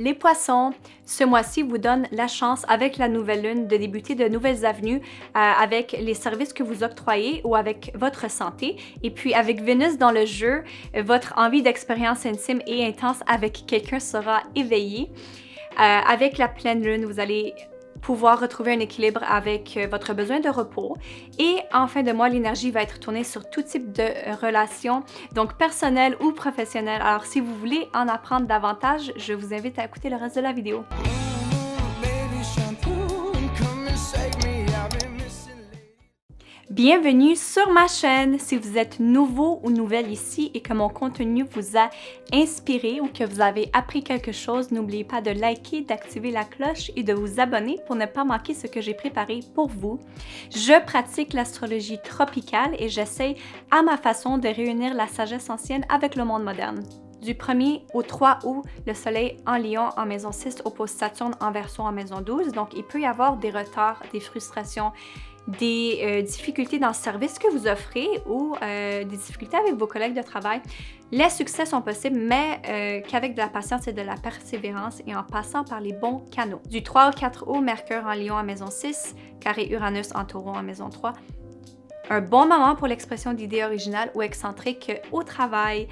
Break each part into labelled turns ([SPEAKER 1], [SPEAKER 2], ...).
[SPEAKER 1] Les poissons, ce mois-ci vous donne la chance avec la nouvelle lune de débuter de nouvelles avenues avec les services que vous octroyez ou avec votre santé. Et puis avec Vénus dans le jeu, votre envie d'expérience intime et intense avec quelqu'un sera éveillée. Avec la pleine lune, vous allez pouvoir retrouver un équilibre avec votre besoin de repos. Et en fin de mois, l'énergie va être tournée sur tout type de relations, donc personnelles ou professionnelles. Alors, si vous voulez en apprendre davantage, je vous invite à écouter le reste de la vidéo. Bienvenue sur ma chaîne. Si vous êtes nouveau ou nouvelle ici et que mon contenu vous a inspiré ou que vous avez appris quelque chose, n'oubliez pas de liker, d'activer la cloche et de vous abonner pour ne pas manquer ce que j'ai préparé pour vous. Je pratique l'astrologie tropicale et j'essaie à ma façon de réunir la sagesse ancienne avec le monde moderne. Du 1er au 3 août, le soleil en Lion en maison 6 oppose Saturne en Verseau en maison 12, donc il peut y avoir des retards, des frustrations, des difficultés dans le service que vous offrez ou des difficultés avec vos collègues de travail. Les succès sont possibles, mais qu'avec de la patience et de la persévérance et en passant par les bons canaux. Du 3 au 4 août, Mercure en Lion en maison 6, carré Uranus en Taureau en maison 3. Un bon moment pour l'expression d'idées originales ou excentriques au travail.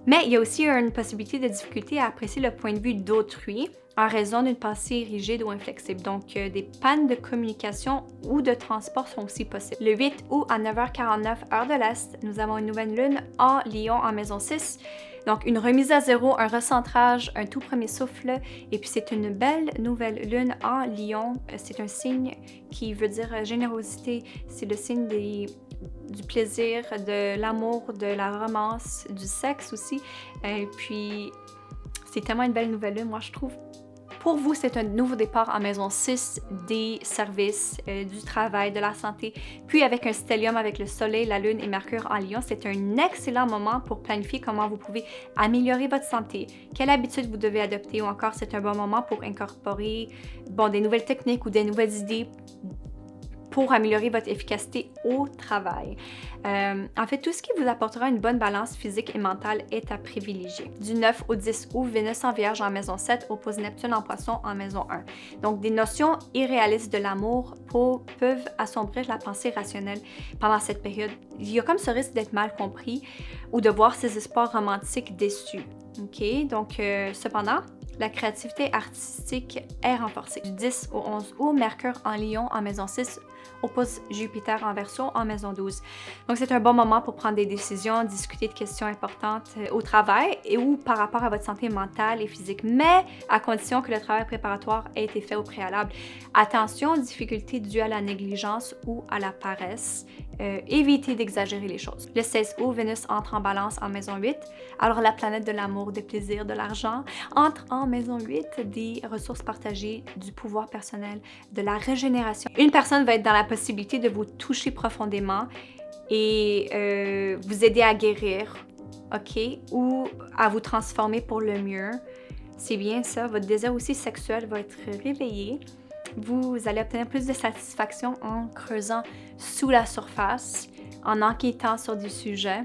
[SPEAKER 1] Mais il y a aussi une possibilité de difficulté à apprécier le point de vue d'autrui en raison d'une pensée rigide ou inflexible. Donc, des pannes de communication ou de transport sont aussi possibles. Le 8 août à 9h49 heure de l'Est, nous avons une nouvelle lune en Lion en maison 6. Donc, une remise à zéro, un recentrage, un tout premier souffle. Et puis, c'est une belle nouvelle lune en Lion. C'est un signe qui veut dire générosité. C'est le signe du plaisir, de l'amour, de la romance, du sexe aussi. Et puis, c'est tellement une belle nouvelle lune, moi je trouve. Pour vous, c'est un nouveau départ en maison 6 des services, du travail, de la santé. Puis avec un stellium avec le soleil, la lune et Mercure en Lion, c'est un excellent moment pour planifier comment vous pouvez améliorer votre santé, quelle habitude vous devez adopter ou encore c'est un bon moment pour incorporer des nouvelles techniques ou des nouvelles idées pour améliorer votre efficacité au travail. En fait, tout ce qui vous apportera une bonne balance physique et mentale est à privilégier. Du 9 au 10 août, Vénus en Vierge en maison 7 oppose Neptune en Poisson en maison 1. Donc, des notions irréalistes de l'amour peuvent assombrir la pensée rationnelle pendant cette période. Il y a comme ce risque d'être mal compris ou de voir ses espoirs romantiques déçus. OK? Donc, cependant, la créativité artistique est renforcée. Du 10 au 11 août, Mercure en Lion en maison 6 oppose Jupiter en Verseau en maison 12. Donc, c'est un bon moment pour prendre des décisions, discuter de questions importantes au travail et ou par rapport à votre santé mentale et physique, mais à condition que le travail préparatoire ait été fait au préalable. Attention aux difficultés dues à la négligence ou à la paresse. Évitez d'exagérer les choses. Le 16 août, Vénus entre en Balance en maison 8. Alors, la planète de l'amour, des plaisirs, de l'argent entre en maison 8, des ressources partagées, du pouvoir personnel, de la régénération. Une personne va être dans la possibilité de vous toucher profondément et vous aider à guérir, OK? Ou à vous transformer pour le mieux. C'est bien ça. Votre désir aussi sexuel va être réveillé. Vous allez obtenir plus de satisfaction en creusant sous la surface, en enquêtant sur des sujets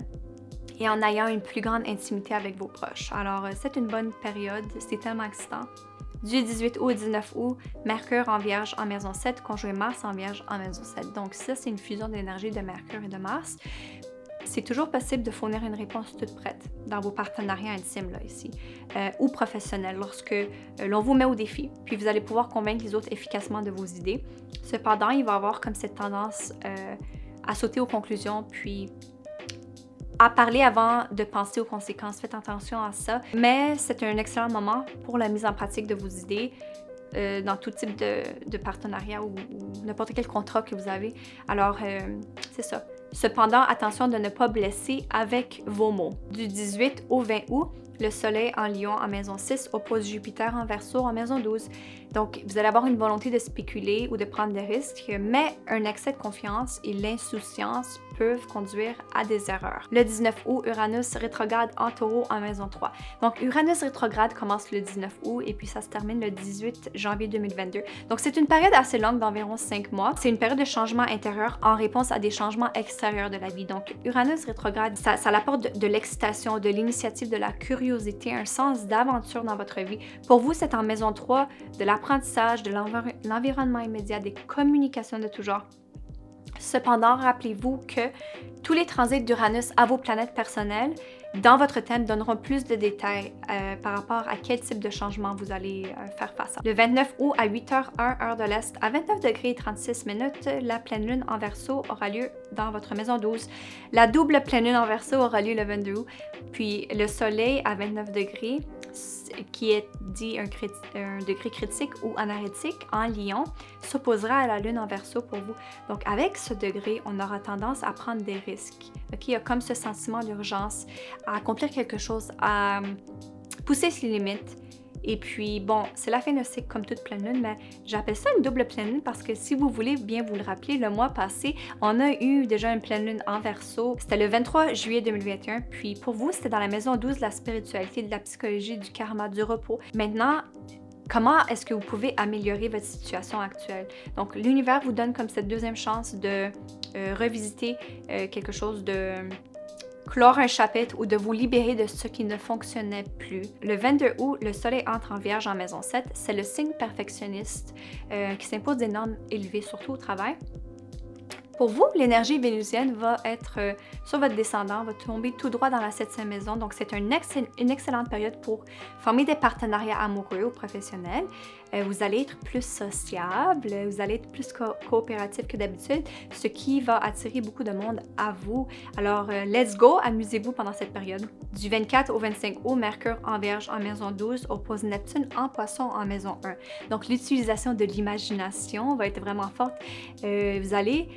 [SPEAKER 1] et en ayant une plus grande intimité avec vos proches. Alors, c'est une bonne période. C'est tellement excitant. Du 18 août au 19 août, Mercure en Vierge en maison 7, conjoint Mars en Vierge en maison 7. Donc ça, c'est une fusion d'énergie de Mercure et de Mars. C'est toujours possible de fournir une réponse toute prête dans vos partenariats intimes, là, ici, ou professionnels, lorsque l'on vous met au défi, puis vous allez pouvoir convaincre les autres efficacement de vos idées. Cependant, il va y avoir comme cette tendance à sauter aux conclusions, puis à parler avant de penser aux conséquences. Faites attention à ça. Mais c'est un excellent moment pour la mise en pratique de vos idées dans tout type de partenariat ou n'importe quel contrat que vous avez. Alors, c'est ça. Cependant, attention de ne pas blesser avec vos mots. Du 18 au 20 août, le soleil en Lion en maison 6 oppose Jupiter en Verseau en maison 12. Donc, vous allez avoir une volonté de spéculer ou de prendre des risques, mais un excès de confiance et l'insouciance peuvent conduire à des erreurs. Le 19 août, Uranus rétrograde en Taureau en maison 3. Donc, Uranus rétrograde commence le 19 août et puis ça se termine le 18 janvier 2022. Donc, c'est une période assez longue d'environ 5 mois. C'est une période de changement intérieur en réponse à des changements extérieurs de la vie. Donc, Uranus rétrograde, ça apporte de l'excitation, de l'initiative, de la curiosité, curiosité, un sens d'aventure dans votre vie. Pour vous, c'est en maison 3 de l'apprentissage, de l'environnement immédiat, des communications de tout genre. Cependant, rappelez-vous que tous les transits d'Uranus à vos planètes personnelles dans votre thème donneront plus de détails par rapport à quel type de changement vous allez faire face à. Le 29 août à 8h01 heure de l'Est, à 29 degrés et 36 minutes, la pleine lune en Verseau aura lieu dans votre maison 12. La double pleine lune en Verseau aura lieu le 22 août, puis le soleil à 29 degrés, qui est dit un degré critique ou anarétique en Lion, s'opposera à la lune en Verseau pour vous. Donc avec ce degré, on aura tendance à prendre des risques. Okay? Il y a comme ce sentiment d'urgence à accomplir quelque chose, à pousser ses limites. Et puis, bon, c'est la fin de cycle comme toute pleine lune, mais j'appelle ça une double pleine lune parce que si vous voulez bien vous le rappeler, le mois passé, on a eu déjà une pleine lune en Verseau. C'était le 23 juillet 2021. Puis pour vous, c'était dans la maison 12 de la spiritualité, de la psychologie, du karma, du repos. Maintenant, comment est-ce que vous pouvez améliorer votre situation actuelle? Donc, l'univers vous donne comme cette deuxième chance de revisiter quelque chose, de clore un chapitre ou de vous libérer de ce qui ne fonctionnait plus. Le 22 août, le soleil entre en Vierge en maison 7. C'est le signe perfectionniste qui s'impose des normes élevées, surtout au travail. Pour vous, l'énergie vénusienne va être sur votre descendant, va tomber tout droit dans la 7e maison. Donc, c'est une excellente période pour former des partenariats amoureux ou professionnels. Vous allez être plus sociable, vous allez être plus coopératif que d'habitude, ce qui va attirer beaucoup de monde à vous. Alors, let's go, amusez-vous pendant cette période. Du 24 au 25 août, Mercure en Vierge en maison 12 oppose Neptune en Poisson en maison 1. Donc, l'utilisation de l'imagination va être vraiment forte. Vous allez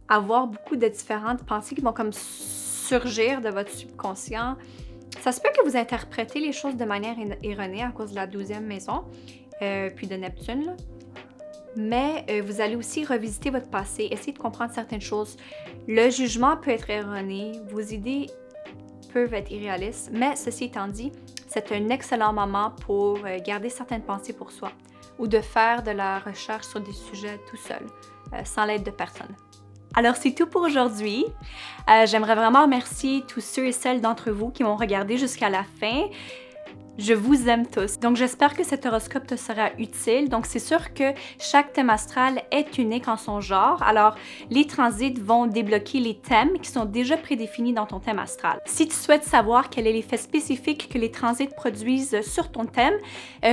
[SPEAKER 1] avoir beaucoup de différentes pensées qui vont comme surgir de votre subconscient. Ça se peut que vous interprétez les choses de manière erronée à cause de la 12e maison, puis de Neptune, là. Mais vous allez aussi revisiter votre passé, essayer de comprendre certaines choses. Le jugement peut être erroné, vos idées peuvent être irréalistes, mais ceci étant dit, c'est un excellent moment pour garder certaines pensées pour soi ou de faire de la recherche sur des sujets tout seul, sans l'aide de personne. Alors, c'est tout pour aujourd'hui. J'aimerais vraiment remercier tous ceux et celles d'entre vous qui m'ont regardé jusqu'à la fin. Je vous aime tous. Donc, j'espère que cet horoscope te sera utile. Donc, c'est sûr que chaque thème astral est unique en son genre. Alors, les transits vont débloquer les thèmes qui sont déjà prédéfinis dans ton thème astral. Si tu souhaites savoir quel est l'effet spécifique que les transits produisent sur ton thème,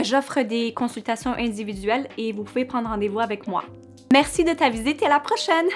[SPEAKER 1] j'offre des consultations individuelles et vous pouvez prendre rendez-vous avec moi. Merci de ta visite et à la prochaine!